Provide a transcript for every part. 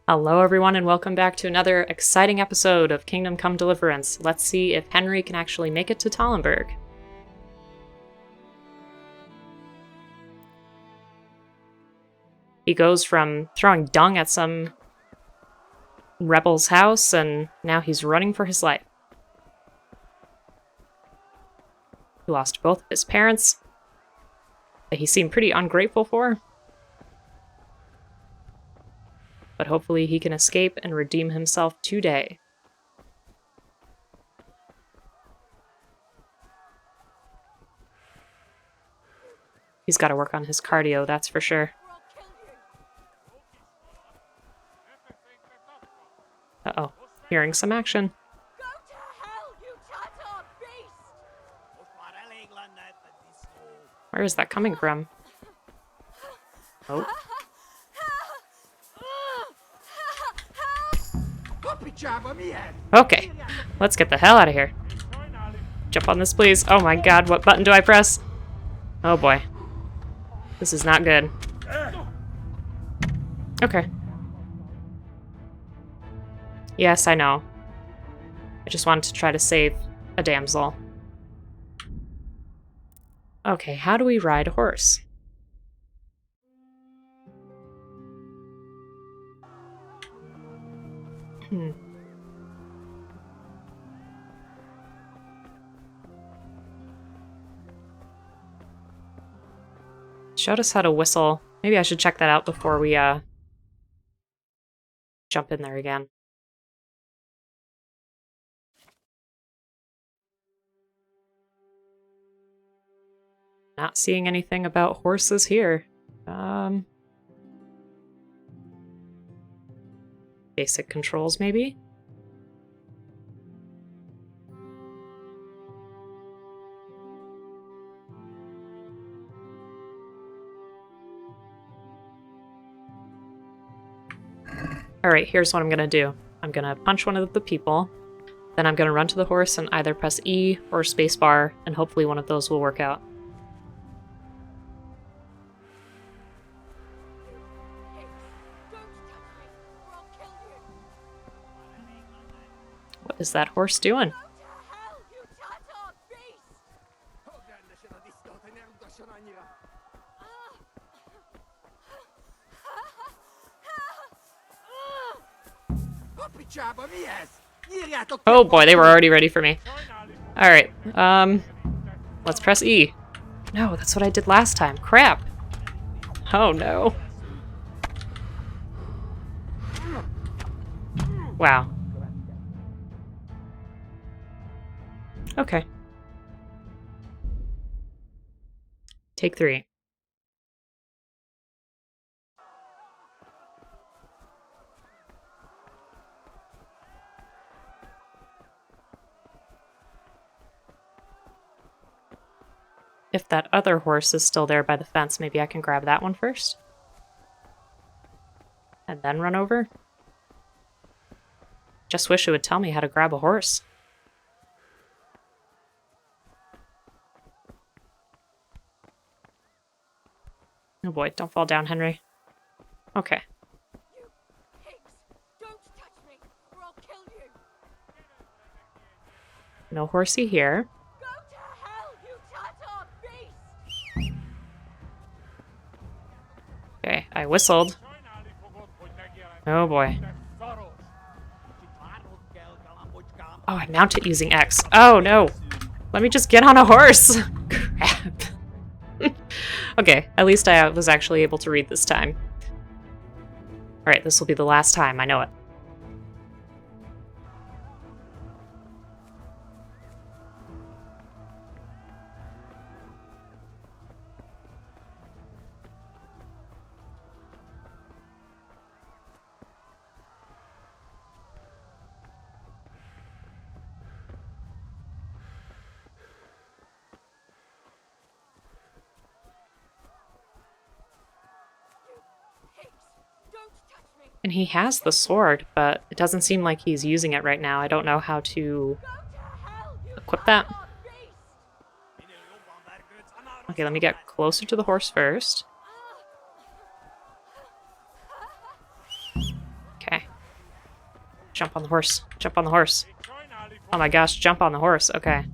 Hello everyone and welcome back to another exciting episode of Kingdom Come Deliverance. Let's see if Henry can actually make it to Talmberg. He goes from throwing dung at some rebel's house and now he's running for his life. He lost both of his parents that he seemed pretty ungrateful for. But hopefully he can escape and redeem himself today. He's got to work on his cardio, that's for sure. Uh-oh, hearing some action. Go to hell, you Tatar beast! Where is that coming from? Oh. Okay, let's get the hell out of here. Jump on this, please. Oh my god, what button do I press? Oh boy. This is not good. Okay. Yes, I know. I just wanted to try to save a damsel. Okay, how do we ride a horse? Showed us how to whistle. Maybe I should check that out before we jump in there again. Not seeing anything about horses here. Basic controls, maybe? Alright, here's what I'm gonna do. I'm gonna punch one of the people, then I'm gonna run to the horse and either press E or spacebar, and hopefully one of those will work out. What is that horse doing? Oh boy, they were already ready for me. Alright, let's press E. No, that's what I did last time. Crap. Oh no. Wow. Okay. Take 3. If that other horse is still there by the fence, maybe I can grab that one first. And then run over. Just wish it would tell me how to grab a horse. Oh boy, don't fall down, Henry. Okay. You pigs! Don't touch me, or I'll kill you! No horsey here. Go to hell, you Tatar beast! Okay, I whistled. Oh boy. Oh, I mount it using X. Oh no! Let me just get on a horse! Crap. Okay, at least I was actually able to read this time. Alright, this will be the last time, I know it. And he has the sword, but it doesn't seem like he's using it right now. I don't know how to equip that. Okay, let me get closer to the horse first. Okay. Jump on the horse. Jump on the horse. Oh my gosh, jump on the horse. Okay.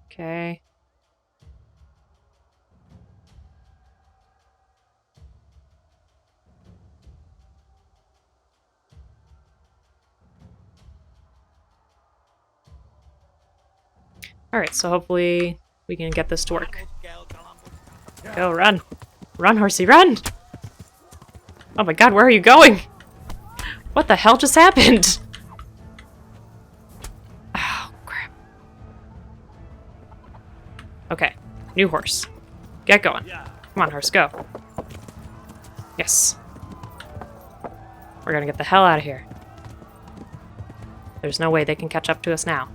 Okay. Alright, so hopefully we can get this to work. Go, run! Run, horsey, run! Oh my god, where are you going? What the hell just happened? Oh, crap. Okay, new horse. Get going. Come on, horse, go. Yes. We're gonna get the hell out of here. There's no way they can catch up to us now.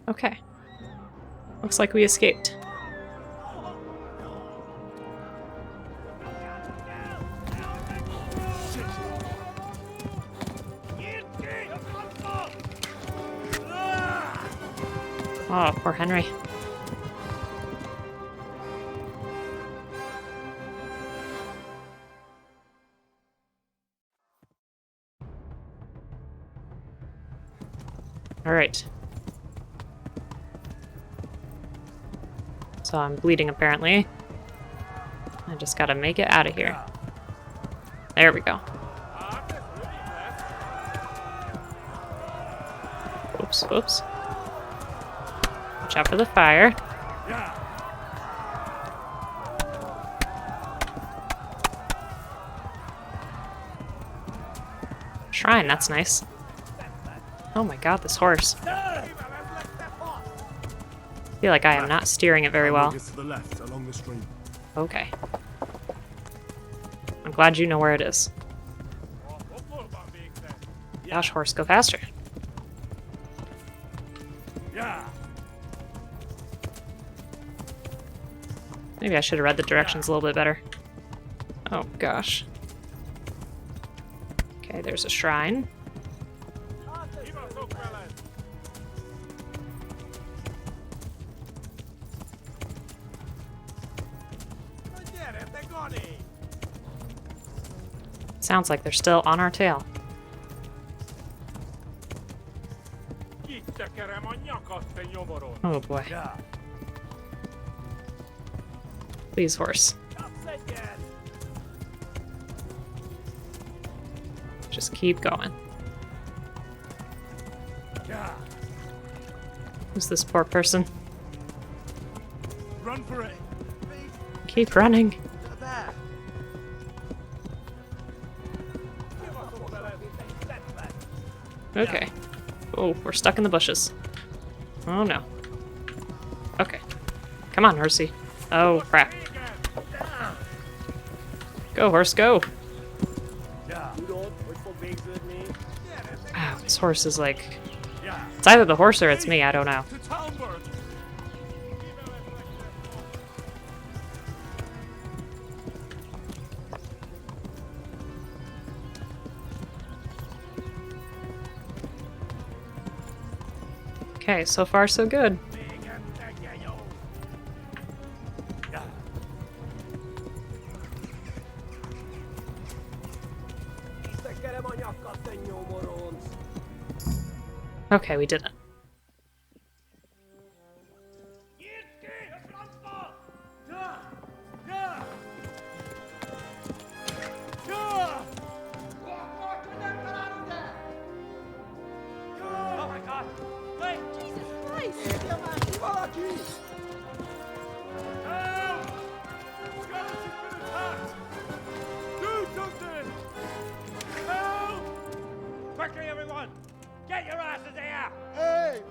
Okay. Looks like we escaped. Oh, poor Henry. All right. So I'm bleeding, apparently. I just gotta make it out of here. There we go. Oops, oops. Watch out for the fire. Shrine, that's nice. Oh my god, this horse. I feel like I am not steering it very well. To the left, along the stream. Okay. I'm glad you know where it is. Gosh, horse, go faster. Maybe I should have read the directions a little bit better. Oh, gosh. Okay, there's a shrine. Sounds like they're still on our tail. Oh boy. Please, horse. Just keep going. Who's this poor person? Run for it. Keep running. Okay. Oh, we're stuck in the bushes. Oh no. Okay. Come on, horsey. Oh, crap. Go, horse, go! Wow, this horse is like... It's either the horse or it's me, I don't know. To Talmberg. Okay, so far so good. Okay, we did it. Quickly, everyone! Get your asses here! Hey!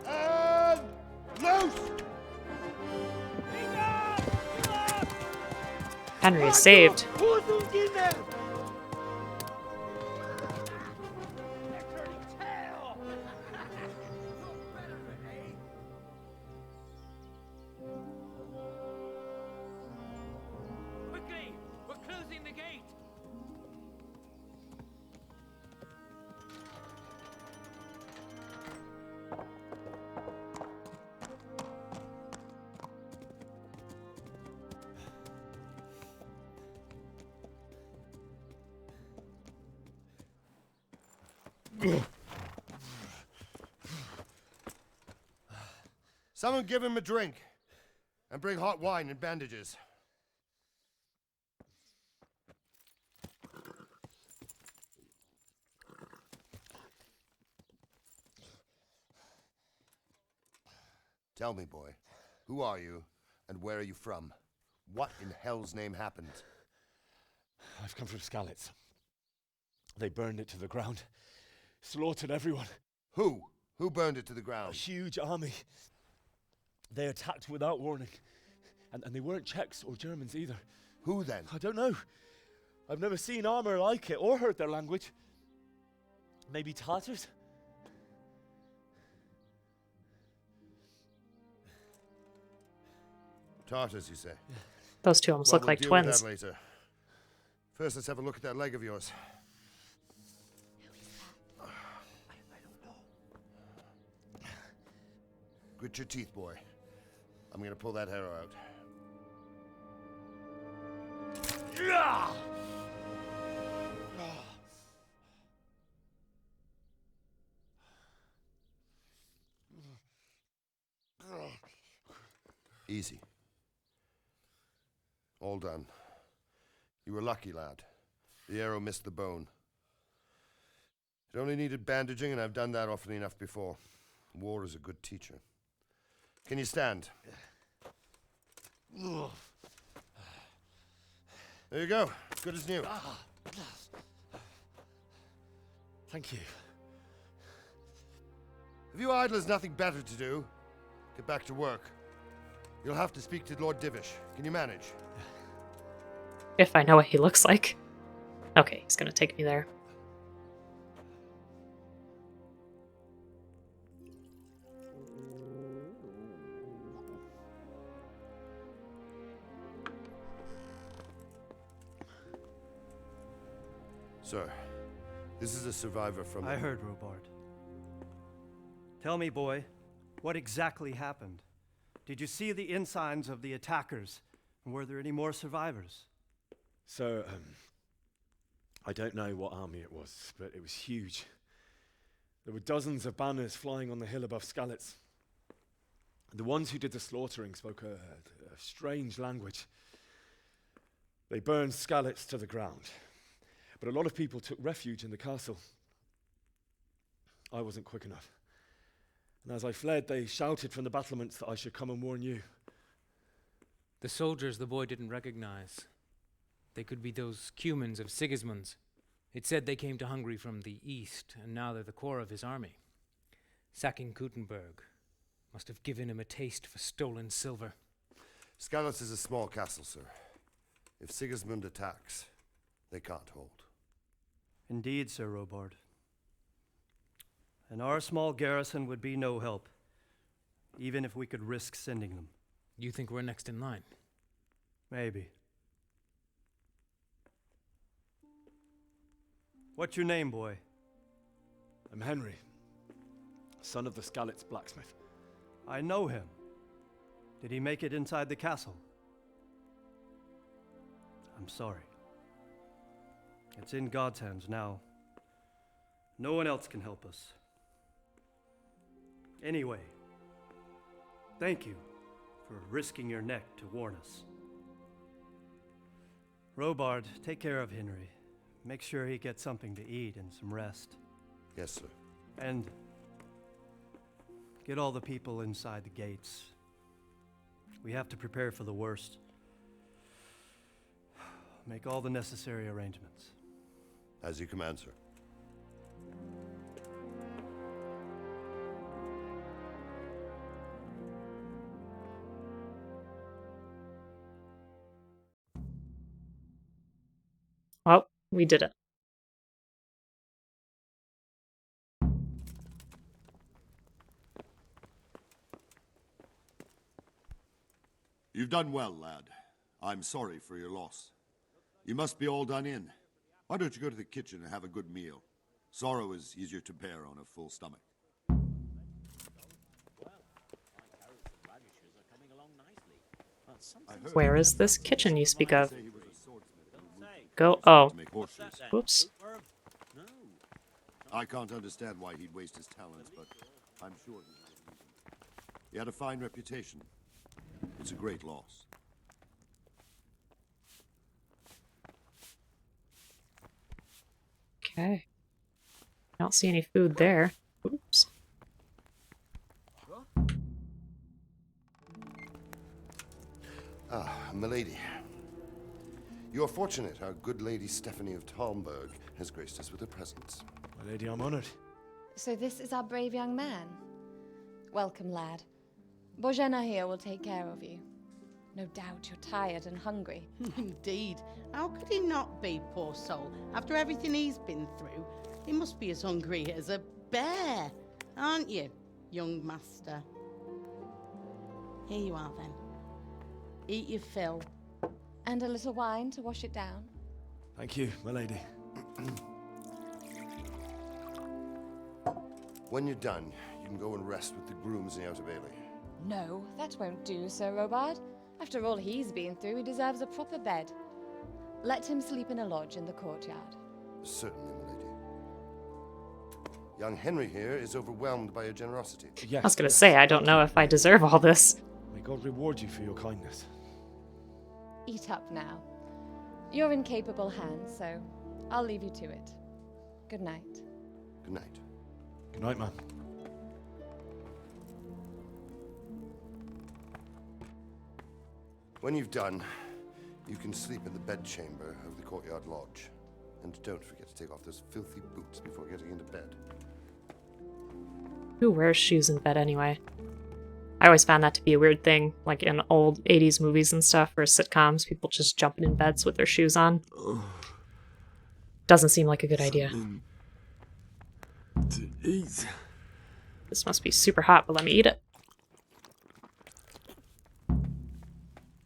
And loose! Henry is saved. Quickly! We're closing the gate! Someone give him a drink. And bring hot wine and bandages. Tell me, boy, who are you and where are you from? What in hell's name happened? I've come from Skalitz. They burned it to the ground. Slaughtered everyone. Who? Who burned it to the A ground? huge army. They attacked without warning. And they weren't Czechs or Germans either. Who then? I don't know. I've never seen armor like it or heard their language. Maybe Tatars? Tartars, you say? Those two almost Well, look we'll like deal with twins. that later. First, let's have a look at that leg of yours. Grit your teeth, boy. I'm gonna pull that arrow out. Easy. All done. You were lucky, lad. The arrow missed the bone. It only needed bandaging, and I've done that often enough before. War is a good teacher. Can you stand? There you go. Good as new. Thank you. Have you idlers nothing better to do? Get back to work. You'll have to speak to Lord Divish. Can you manage? If I know what he looks like. Okay, he's gonna take me there. Sir, this is a survivor from... I heard, Robard. Tell me, boy, what exactly happened? Did you see the ensigns of the attackers? And were there any more survivors? So, I don't know what army it was, but it was huge. There were dozens of banners flying on the hill above Skalitz. The ones who did the slaughtering spoke a strange language. They burned Skalitz to the ground, but a lot of people took refuge in the castle. I wasn't quick enough. And as I fled, they shouted from the battlements that I should come and warn you. The soldiers the boy didn't recognize. They could be those Cumans of Sigismund's. It said they came to Hungary from the east, and now they're the core of his army. Sacking Talmberg must have given him a taste for stolen silver. Skalitz is a small castle, sir. If Sigismund attacks, they can't hold. Indeed, Sir Robard. And our small garrison would be no help, even if we could risk sending them. You think we're next in line? Maybe. What's your name, boy? I'm Henry, son of the Skalitz blacksmith. I know him. Did he make it inside the castle? I'm sorry. It's in God's hands now. No one else can help us. Anyway, thank you for risking your neck to warn us. Robard, take care of Henry. Make sure he gets something to eat and some rest. Yes, sir. And get all the people inside the gates. We have to prepare for the worst. Make all the necessary arrangements. As you command, sir. Well, we did it. You've done well, lad. I'm sorry for your loss. You must be all done in. Why don't you go to the kitchen and have a good meal? Sorrow is easier to bear on a full stomach. Where is this kitchen you speak of? Go. Oh. Whoops. I can't understand why he'd waste his talents, but I'm sure he had a reason. He had a fine reputation. It's a great loss. Okay. I don't see any food there. Oops. Ah, milady. You are fortunate our good lady Stephanie of Talmberg has graced us with her presence. My lady, I'm honored. So this is our brave young man. Welcome, lad. Bojena here will take care of you. No doubt you're tired and hungry. Indeed. How could he not be, poor soul? After everything he's been through, he must be as hungry as a bear, aren't you, young master? Here you are, then. Eat your fill. And a little wine to wash it down. Thank you, my lady. When you're done, you can go and rest with the grooms in the Outer Bailey. No, that won't do, Sir Robard. After all he's been through, he deserves a proper bed. Let him sleep in a lodge in the courtyard. Certainly, milady. Young Henry here is overwhelmed by your generosity. Yes, I was gonna say, I don't know if I deserve all this. May God reward you for your kindness. Eat up now. You're in capable hands, so I'll leave you to it. Good night. Good night. Good night, man. When you've done, you can sleep in the bedchamber of the courtyard lodge. And don't forget to take off those filthy boots before getting into bed. Who wears shoes in bed anyway? I always found that to be a weird thing, like in old 80s movies and stuff, or sitcoms, people just jumping in beds with their shoes on. Doesn't seem like a good idea. To eat. This must be super hot, but let me eat it.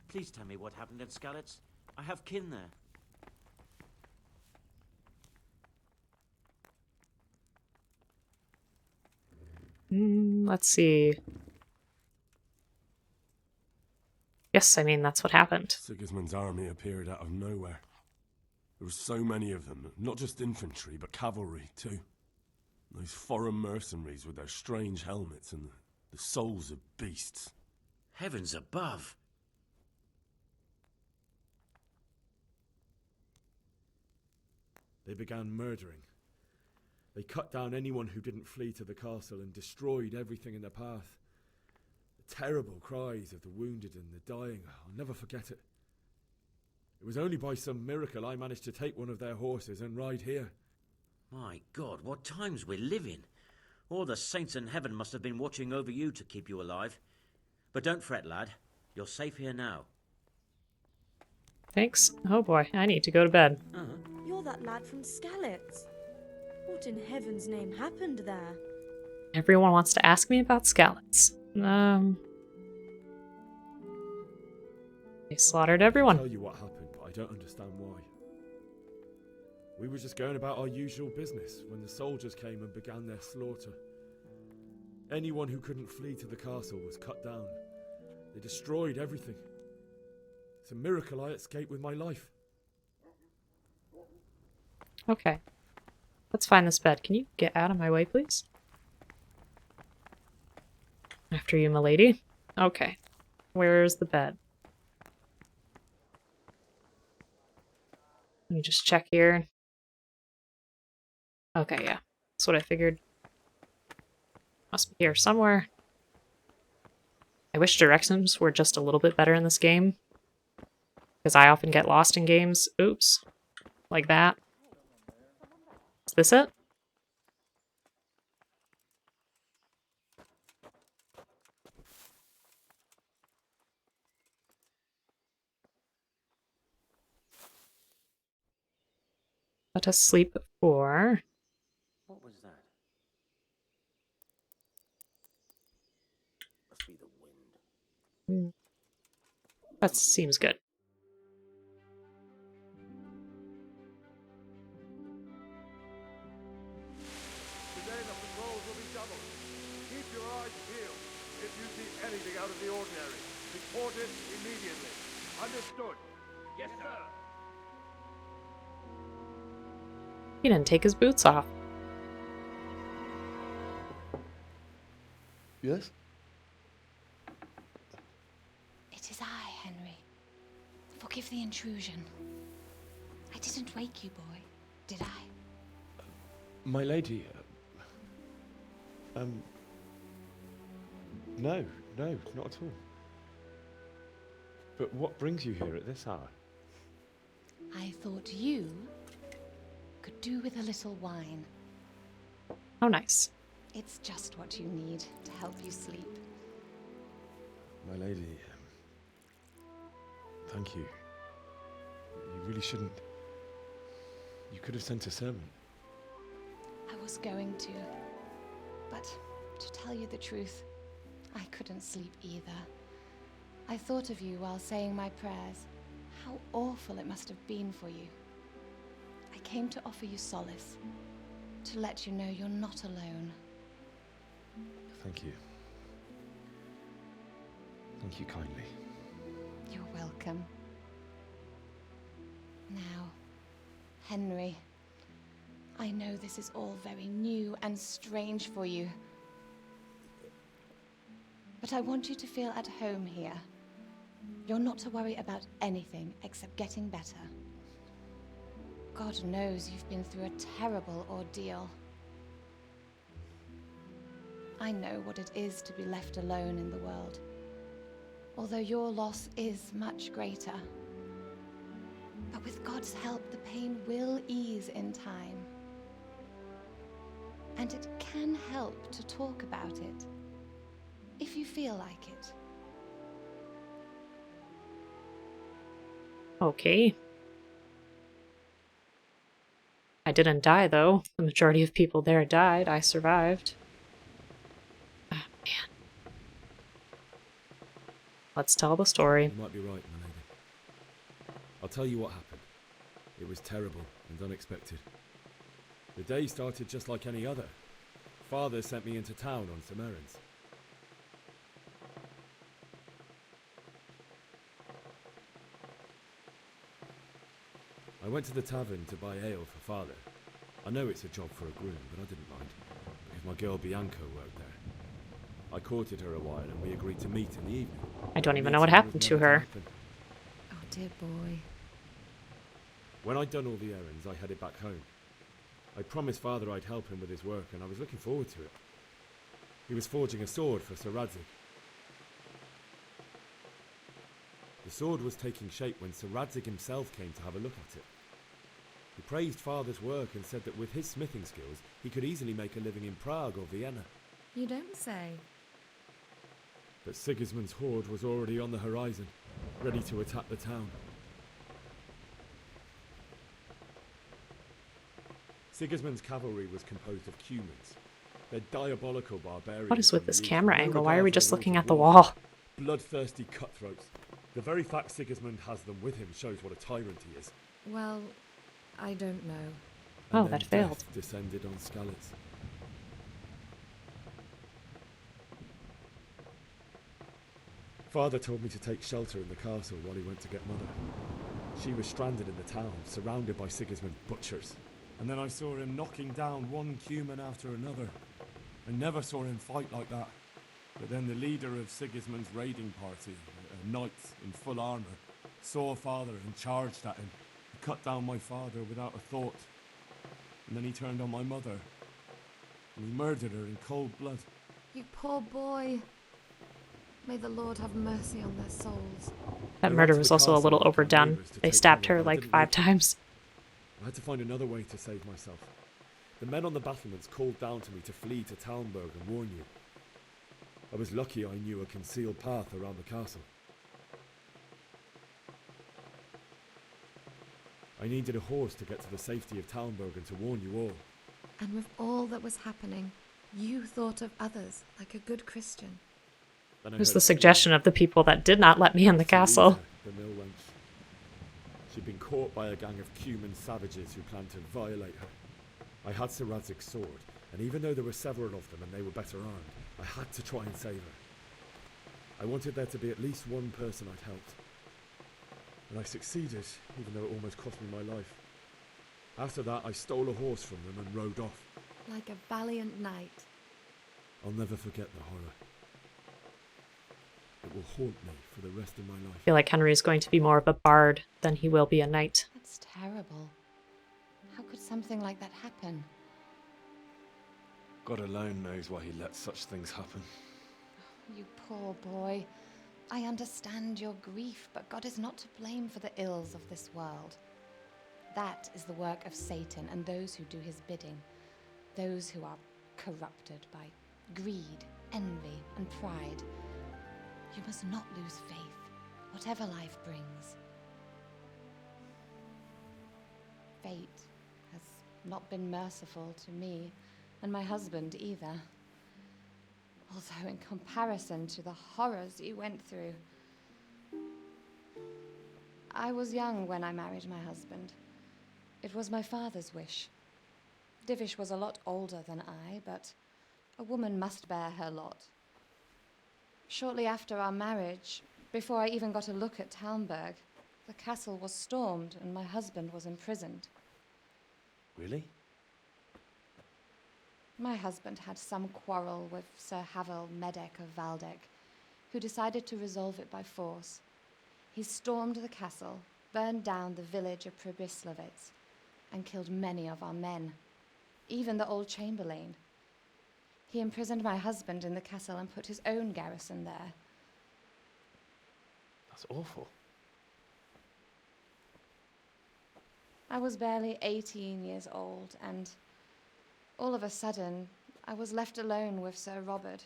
Please tell me what happened at Skalitz. I have kin there. Let's see. Yes, I mean, that's what happened. Sigismund's army appeared out of nowhere. There were so many of them, not just infantry, but cavalry, too. Those foreign mercenaries with their strange helmets and the souls of beasts. Heavens above! They began murdering. They cut down anyone who didn't flee to the castle and destroyed everything in their path. The terrible cries of the wounded and the dying, I'll never forget it. It was only by some miracle I managed to take one of their horses and ride here. My God, what times we live in. All the saints in heaven must have been watching over you to keep you alive. But don't fret, lad. You're safe here now. Thanks. Oh boy, I need to go to bed. You're that lad from Skalitz. What in heaven's name happened there? Everyone wants to ask me about Skalitz. They slaughtered everyone. I'll tell you what happened, but I don't understand why. We were just going about our usual business when the soldiers came and began their slaughter. Anyone who couldn't flee to the castle was cut down. They destroyed everything. It's a miracle I escaped with my life. Okay. Let's find this bed. Can you get out of my way, please? After you, milady. Okay. Where's the bed? Let me just check here. Okay, yeah. That's what I figured. Must be here somewhere. I wish directions were just a little bit better in this game, because I often get lost in games. Oops. Like that. Is this it? Let us sleep for... What was that? Must be the wind. That seems good. Today the patrols will be doubled. Keep your eyes peeled. If you see anything out of the ordinary, report it immediately. Understood? Yes, sir. He didn't take his boots off. Yes? It is I, Henry. Forgive the intrusion. I didn't wake you, boy, did I? My lady, no, not at all. But what brings you here at this hour? I thought you could do with a little wine. Oh, nice. It's just what you need to help you sleep. My lady, thank you. You really shouldn't. You could have sent a servant. I was going to, but to tell you the truth, I couldn't sleep either. I thought of you while saying my prayers. How awful it must have been for you. I came to offer you solace, to let you know you're not alone. Thank you. Thank you kindly. You're welcome. Now, Henry, I know this is all very new and strange for you, but I want you to feel at home here. You're not to worry about anything except getting better. God knows you've been through a terrible ordeal. I know what it is to be left alone in the world, although your loss is much greater. But with God's help, the pain will ease in time. And it can help to talk about it, if you feel like it. Okay. I didn't die, though. The majority of people there died. I survived. Ah, man. Let's tell the story. You might be right, my lady. I'll tell you what happened. It was terrible and unexpected. The day started just like any other. Father sent me into town on some errands. I went to the tavern to buy ale for Father. I know it's a job for a groom, but I didn't mind, because my girl Bianca worked there. I courted her a while and we agreed to meet in the evening. I don't even know what happened to her. Oh, dear boy. When I'd done all the errands, I headed back home. I promised Father I'd help him with his work, and I was looking forward to it. He was forging a sword for Sir Radzig. The sword was taking shape when Sir Radzig himself came to have a look at it. He praised Father's work and said that with his smithing skills, he could easily make a living in Prague or Vienna. You don't say. But Sigismund's horde was already on the horizon, ready to attack the town. Sigismund's cavalry was composed of Cumans. They're diabolical barbarians. What is with on this the camera loose, angle? no Why are we regard for just the looking rules at the of war. wall? Bloodthirsty cutthroats. The very fact Sigismund has them with him shows what a tyrant he is. Well, I don't know. And Oh, then that failed. death descended on Skalitz. Father told me to take shelter in the castle while he went to get Mother. She was stranded in the town, surrounded by Sigismund's butchers. And then I saw him knocking down one Cuman after another. I never saw him fight like that. But then the leader of Sigismund's raiding party, a knight in full armour, saw Father and charged at him. He cut down my father without a thought. And then he turned on my mother. And he murdered her in cold blood. You poor boy. May the Lord have mercy on their souls. That I murder went to was the also a castle little with my overdone. neighbours to They take stabbed cover, her but I like didn't 5 make it. times. I had to find another way to save myself. The men on the battlements called down to me to flee to Talmberg and warn you. I was lucky I knew a concealed path around the castle. I needed a horse to get to the safety of Talmberg and to warn you all. And with all that was happening, you thought of others like a good Christian. Then I Here's heard the a scream. suggestion of the people that did not let me in the castle. The mill wench. She'd been caught by a gang of Cuman savages who planned to violate her. I had Sir Radzig's sword, and even though there were several of them and they were better armed, I had to try and save her. I wanted there to be at least one person I'd helped. And I succeeded, even though it almost cost me my life. After that, I stole a horse from them and rode off. Like a valiant knight. I'll never forget the horror. It will haunt me for the rest of my I life. feel like Henry is going to be more of a bard than he will be a knight. That's terrible. How could something like that happen? God alone knows why he lets such things happen. You poor boy. I understand your grief, but God is not to blame for the ills of this world. That is the work of Satan and those who do his bidding. Those who are corrupted by greed, envy, and pride. You must not lose faith, whatever life brings. Fate has not been merciful to me, and my husband either. Although in comparison to the horrors you went through. I was young when I married my husband. It was my father's wish. Divish was a lot older than I, but a woman must bear her lot. Shortly after our marriage, before I even got a look at Talmberg, the castle was stormed and my husband was imprisoned. Really? My husband had some quarrel with Sir Havel Medek of Valdek, who decided to resolve it by force. He stormed the castle, burned down the village of Pribyslavitz, and killed many of our men, even the old chamberlain. He imprisoned my husband in the castle and put his own garrison there. That's awful. I was barely 18 years old, and all of a sudden, I was left alone with Sir Robert.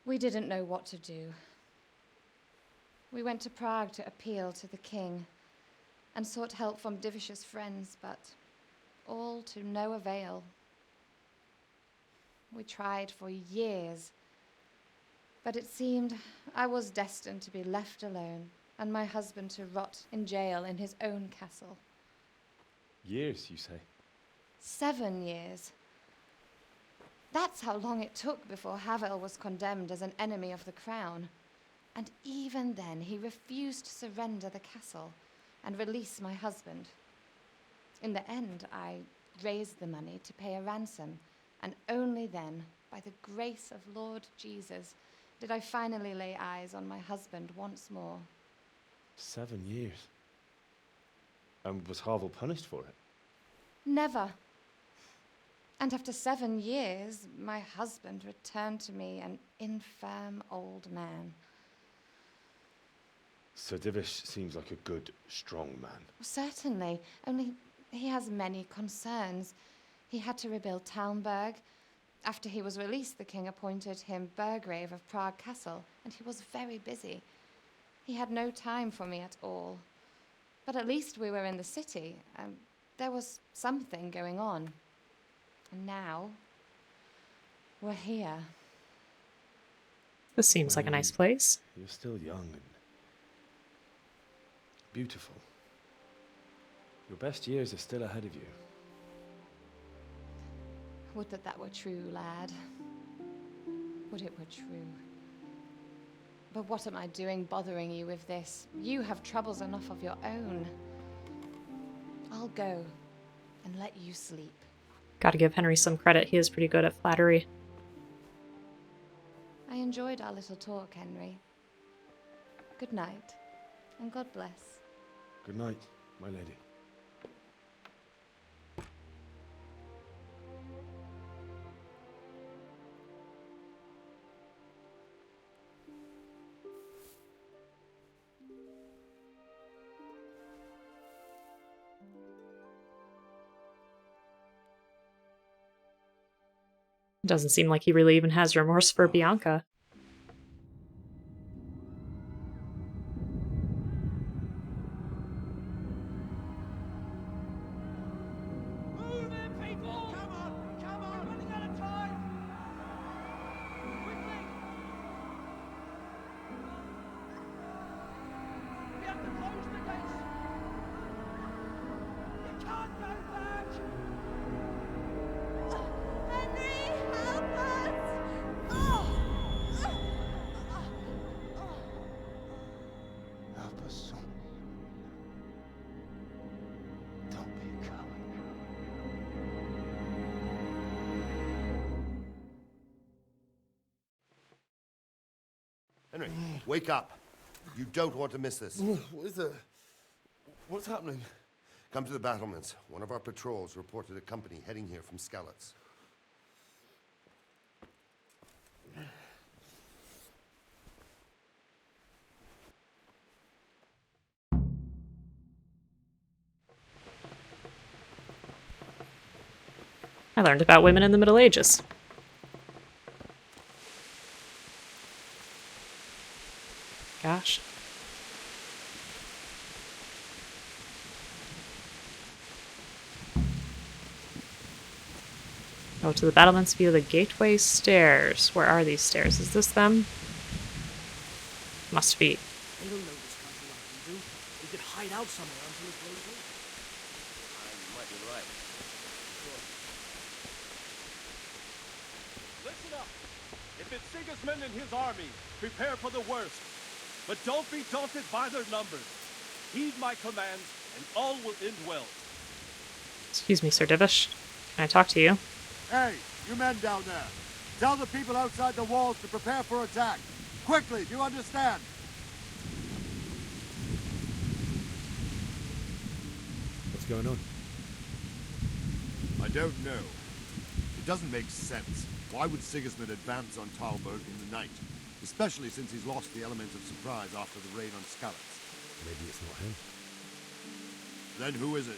We didn't know what to do. We went to Prague to appeal to the king and sought help from Divish's friends, but all to no avail. We tried for years, but it seemed I was destined to be left alone and my husband to rot in jail in his own castle. Years, you say? 7 years. That's how long it took before Havel was condemned as an enemy of the crown. And even then, he refused to surrender the castle and release my husband. In the end, I raised the money to pay a ransom, and only then, by the grace of Lord Jesus, did I finally lay eyes on my husband once more. 7 years? And was Havel punished for it? Never. And after 7 years, my husband returned to me an infirm old man. Sir Divish seems like a good, strong man. Certainly, only he has many concerns. He had to rebuild Talmberg. After he was released, the king appointed him Burgrave of Prague Castle, and he was very busy. He had no time for me at all. But at least we were in the city, and there was something going on. And now, we're here. This seems like a nice place. You're still young and beautiful. Your best years are still ahead of you. Would that that were true, lad. Would it were true. But what am I doing bothering you with this? You have troubles enough of your own. I'll go and let you sleep. Gotta give Henry some credit. He is pretty good at flattery. I enjoyed our little talk, Henry. Good night, and God bless. Good night, my lady. Doesn't seem like he really even has remorse for Bianca. Move it, people! Come on! Come on! We're running out of time! Quickly! We have to close the gates! You can't go back! Henry, help us! Oh! Henry, wake up. You don't want to miss this. What is it? What's happening? Come to the battlements. One of our patrols reported a company heading here from Skalitz. I learned about women in the Middle Ages. Gosh. Go to the battlements via the gateway stairs. Where are these stairs? Is this them? Must be. They don't know this country like we do. We could hide out somewhere until it blows over. You might be right. Listen up. If it's Sigismund and his army, prepare for the worst. But don't be daunted by their numbers. Heed my commands, and all will end well. Excuse me, Sir Divish. Can I talk to you? Hey, you men down there. Tell the people outside the walls to prepare for attack. Quickly, do you understand? What's going on? I don't know. It doesn't make sense. Why would Sigismund advance on Talmberg in the night? Especially since he's lost the element of surprise after the raid on Skalitz. Maybe it's not him. Then who is it?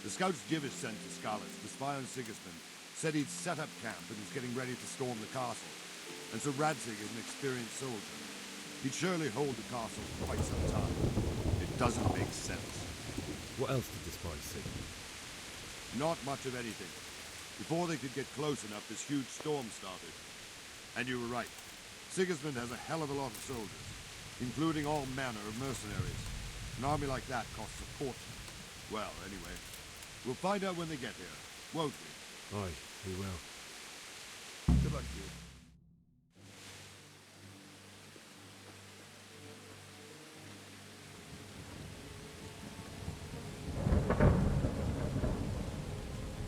The scouts Jivish sent to Skalitz to spy on Sigismund said he'd set up camp and was getting ready to storm the castle. And so Radzig is an experienced soldier. He'd surely hold the castle for quite some time. It doesn't make sense. What else did the spies see? Not much of anything. Before they could get close enough, this huge storm started. And you were right. Sigismund has a hell of a lot of soldiers, including all manner of mercenaries. An army like that costs a fortune. Well, anyway, we'll find out when they get here, won't we? Aye, we will. Good luck to you.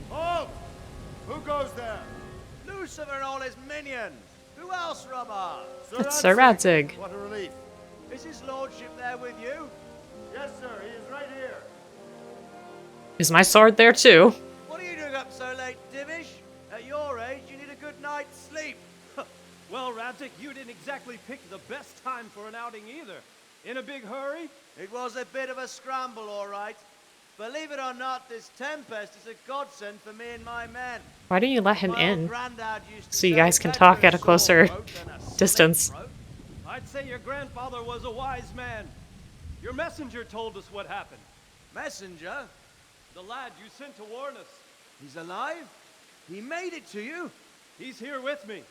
Halt! Who goes there? Lucifer and all his minions. Who else, Robert? It's Sir Radzig. What a relief. Is his lordship there with you? Yes, sir. He is right here. Is my sword there too? What are you doing up so late, Divish? At your age, you need a good night's sleep. Well, Radzig, you didn't exactly pick the best time for an outing either. In a big hurry? It was a bit of a scramble, all right. Believe it or not, this tempest is a godsend for me and my men. Why don't you let him My old in? granddad used to So you say guys can better talk a at a sore closer throat than a slit distance. throat. I'd say your grandfather was a wise man. Your messenger told us what happened. Messenger? The lad you sent to warn us. He's alive? He made it to you? He's here with me.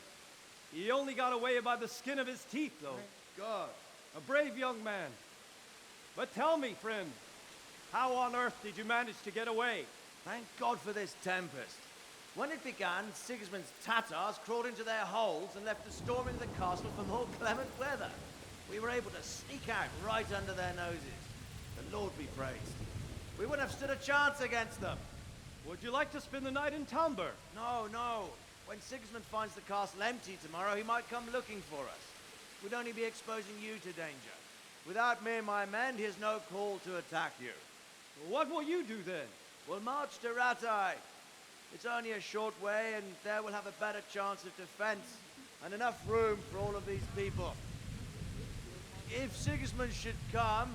He only got away by the skin of his teeth, though. Thank God. A brave young man. But tell me, friend, how on earth did you manage to get away? Thank God for this tempest. When it began, Sigismund's Tatars crawled into their holes and left us storming the castle for more clement weather. We were able to sneak out right under their noses. The Lord be praised. We wouldn't have stood a chance against them. Would you like to spend the night in Talmberg? No, no. When Sigismund finds the castle empty tomorrow, he might come looking for us. We'd only be exposing you to danger. Without me and my men, he has no call to attack you. What will you do then? We'll march to Ratai. It's only a short way, and there we'll have a better chance of defense and enough room for all of these people. If Sigismund should come,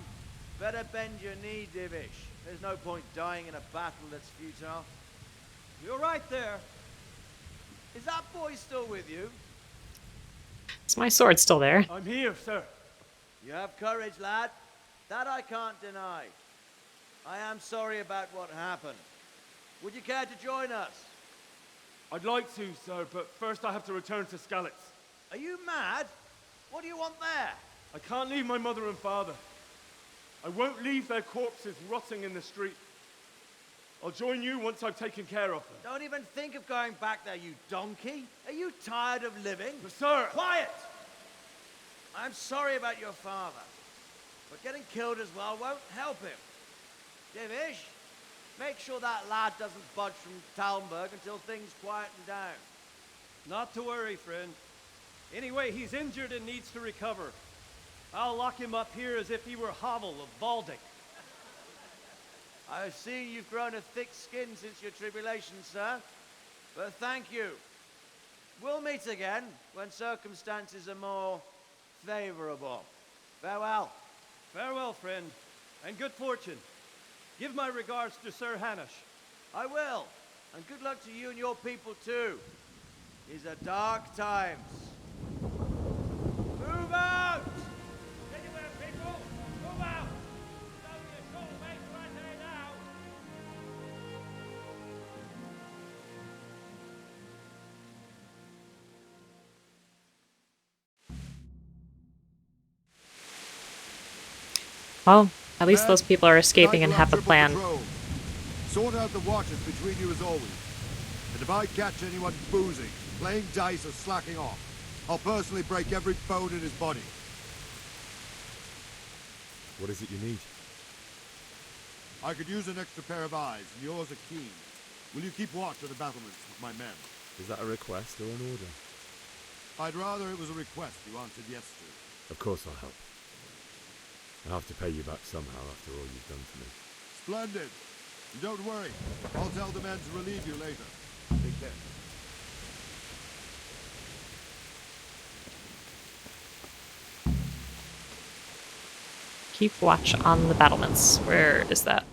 better bend your knee, Divish. There's no point dying in a battle that's futile. You're right there. Is that boy still with you? Is my sword still there? I'm here, sir. You have courage, lad. That I can't deny. I am sorry about what happened. Would you care to join us? I'd like to, sir, but first I have to return to Skalitz. Are you mad? What do you want there? I can't leave my mother and father. I won't leave their corpses rotting in the street. I'll join you once I've taken care of them. Don't even think of going back there, you donkey. Are you tired of living? But sir! Quiet! I'm sorry about your father, but getting killed as well won't help him. Divish, make sure that lad doesn't budge from Talmberg until things quieten down. Not to worry, friend. Anyway, he's injured and needs to recover. I'll lock him up here as if he were Havel of Baldic. I've seen you've grown a thick skin since your tribulation, sir. But thank you. We'll meet again when circumstances are more favorable. Farewell. Farewell, friend, and good fortune. Give my regards to Sir Hanush. I will. And good luck to you and your people, too. These are dark times. Move out! Anywhere, people! Move out! It's only a short way to Rattay now! Well, at least those people are escaping and have a Triple plan. patrol. Sort out the watches between you as always. And if I catch anyone boozing, playing dice or slacking off, I'll personally break every bone in his body. What is it you need? I could use an extra pair of eyes, and yours are keen. Will you keep watch of the battlements with my men? Is that a request or an order? I'd rather it was a request you answered yes to. Of course I'll help. I'll have to pay you back somehow after all you've done for me. Splendid. And don't worry, I'll tell the men to relieve you later. Take care. Keep watch on the battlements. Where is that?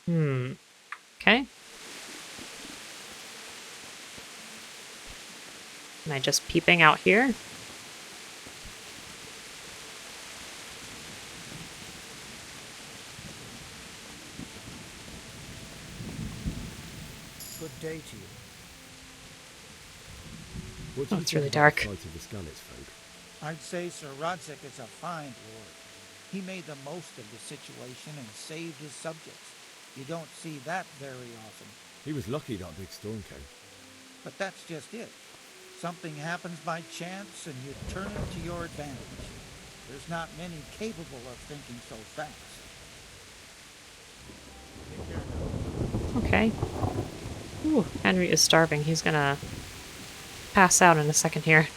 Okay. Am I just peeping out here? Good day to you. What do Oh, you it's think really about dark. the plight of the Skalitz folk? I'd say Sir Rodzik is a fine lord. He made the most of the situation and saved his subjects. You don't see that very often. He was lucky that big storm came. But that's just it. Something happens by chance and you turn it to your advantage. There's not many capable of thinking so fast. Okay. Ooh, Henry is starving. He's gonna pass out in a second here.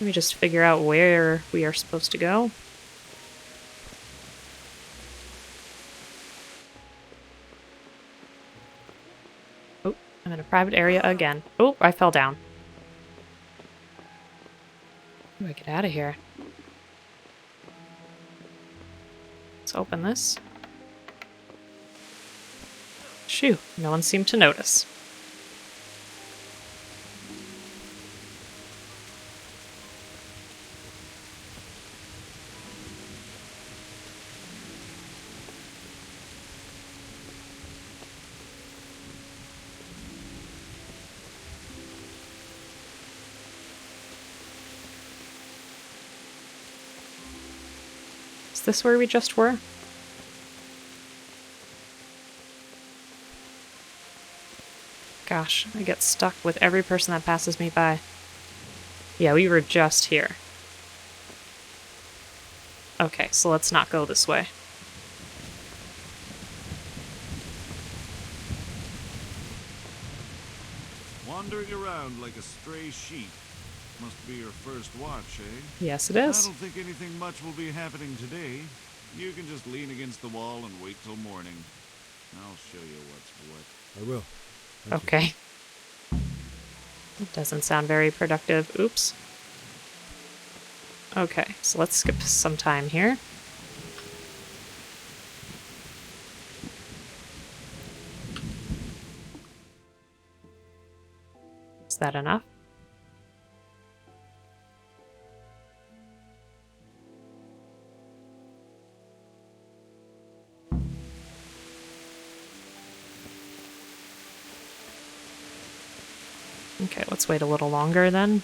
Let me just figure out where we are supposed to go. Oh, I'm in a private area again. Oh, I fell down. How do I get out of here? Let's open this. Shoo, no one seemed to notice. Is this where we just were? Gosh, I get stuck with every person that passes me by. Yeah, we were just here. Okay, so let's not go this way. Wandering around like a stray sheep. Must be your first watch, eh? Yes, it is. I don't think anything much will be happening today. You can just lean against the wall and wait till morning. I'll show you what's what. I will. Okay. It doesn't sound very productive. Oops. Okay, so let's skip some time here. Is that enough? Okay, let's wait a little longer then.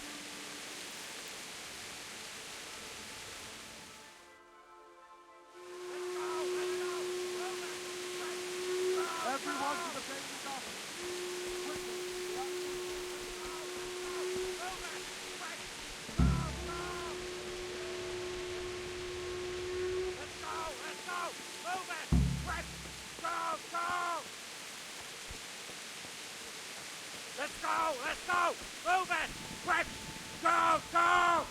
Let's go! Move it! Quick! Go! Go!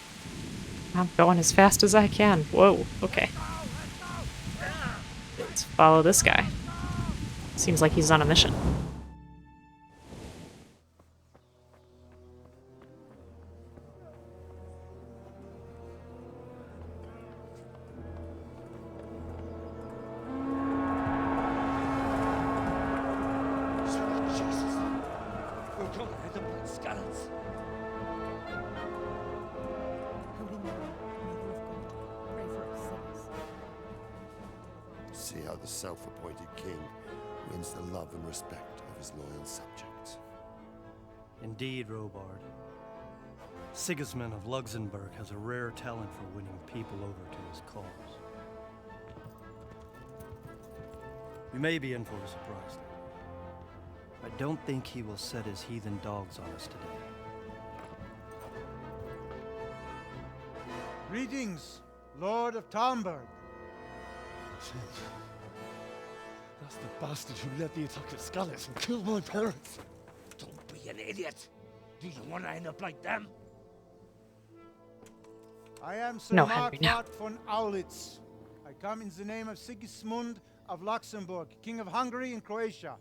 I'm going as fast as I can. Whoa, okay. Let's follow this guy. Seems like he's on a mission. See how the self-appointed king wins the love and respect of his loyal subjects. Indeed, Robard. Sigismund of Luxembourg has a rare talent for winning people over to his cause. We may be in for a surprise, though. I don't think he will set his heathen dogs on us today. Greetings, Lord of Talmberg. That's the bastard who led the attack at Skalitz and killed my parents. Don't be an idiot. Do you want to end up like them? I am Sir No, Henry, no. Markvart von Aulitz. I come in the name of Sigismund of Luxembourg, King of Hungary and Croatia,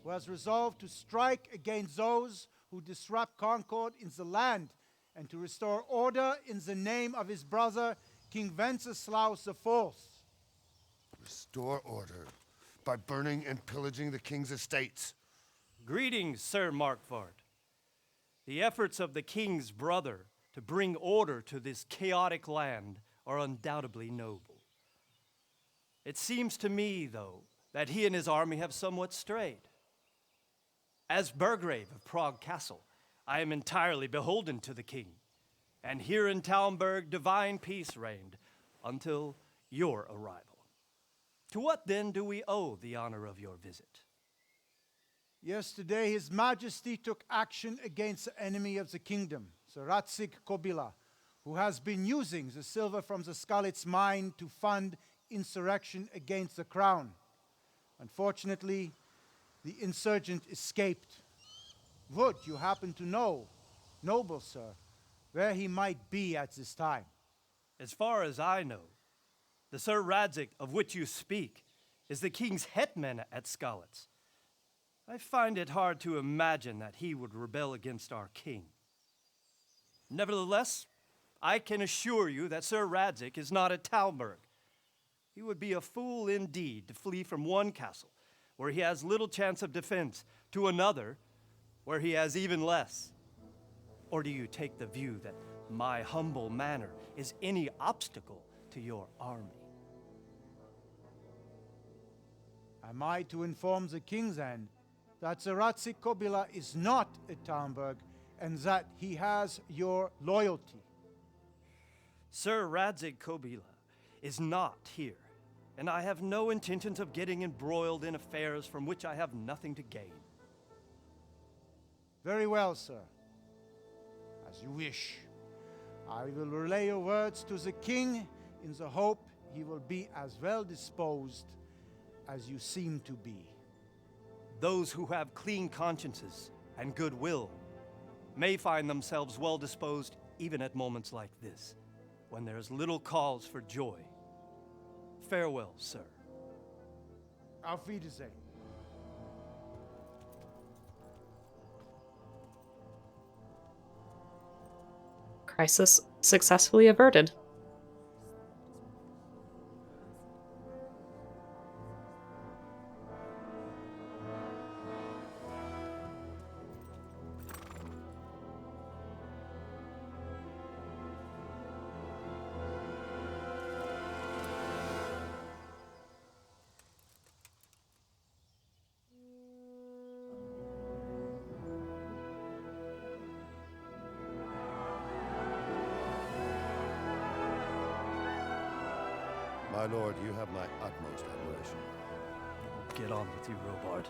who has resolved to strike against those who disrupt concord in the land and to restore order in the name of his brother, King Wenceslaus IV. Restore order by burning and pillaging the king's estates. Greetings, Sir Markvart. The efforts of the king's brother to bring order to this chaotic land are undoubtedly noble. It seems to me, though, that he and his army have somewhat strayed. As Burgrave of Prague Castle, I am entirely beholden to the king, and here in Talmberg divine peace reigned until your arrival. To what then do we owe the honor of your visit? Yesterday, His Majesty took action against the enemy of the kingdom, the Ratsig Kobila, who has been using the silver from the Skalitz mine to fund insurrection against the crown. Unfortunately, the insurgent escaped. Would you happen to know, noble sir, where he might be at this time? As far as I know, the Sir Radzik of which you speak is the king's hetman at Skalitz. I find it hard to imagine that he would rebel against our king. Nevertheless, I can assure you that Sir Radzik is not at Talmberg. He would be a fool indeed to flee from one castle, where he has little chance of defense, to another, where he has even less. Or do you take the view that my humble manner is any obstacle to your army? Am I to inform the king then that the Ratsik Kobila is not at Talmberg and that he has your loyalty? Sir Radzik Kobila is not here, and I have no intentions of getting embroiled in affairs from which I have nothing to gain. Very well, sir. As you wish. I will relay your words to the king in the hope he will be as well disposed as you seem to be. Those who have clean consciences and goodwill may find themselves well disposed even at moments like this, when there is little cause for joy. Farewell, sir. Auf Wiedersehen. Crisis successfully averted. My lord, you have my utmost admiration. Get on with you, Robard.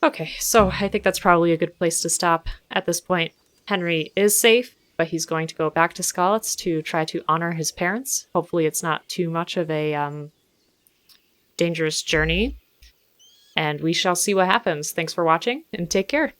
Okay, so I think that's probably a good place to stop at this point. Henry is safe, but he's going to go back to Skalitz to try to honor his parents. Hopefully it's not too much of a dangerous journey. And we shall see what happens. Thanks for watching, and take care.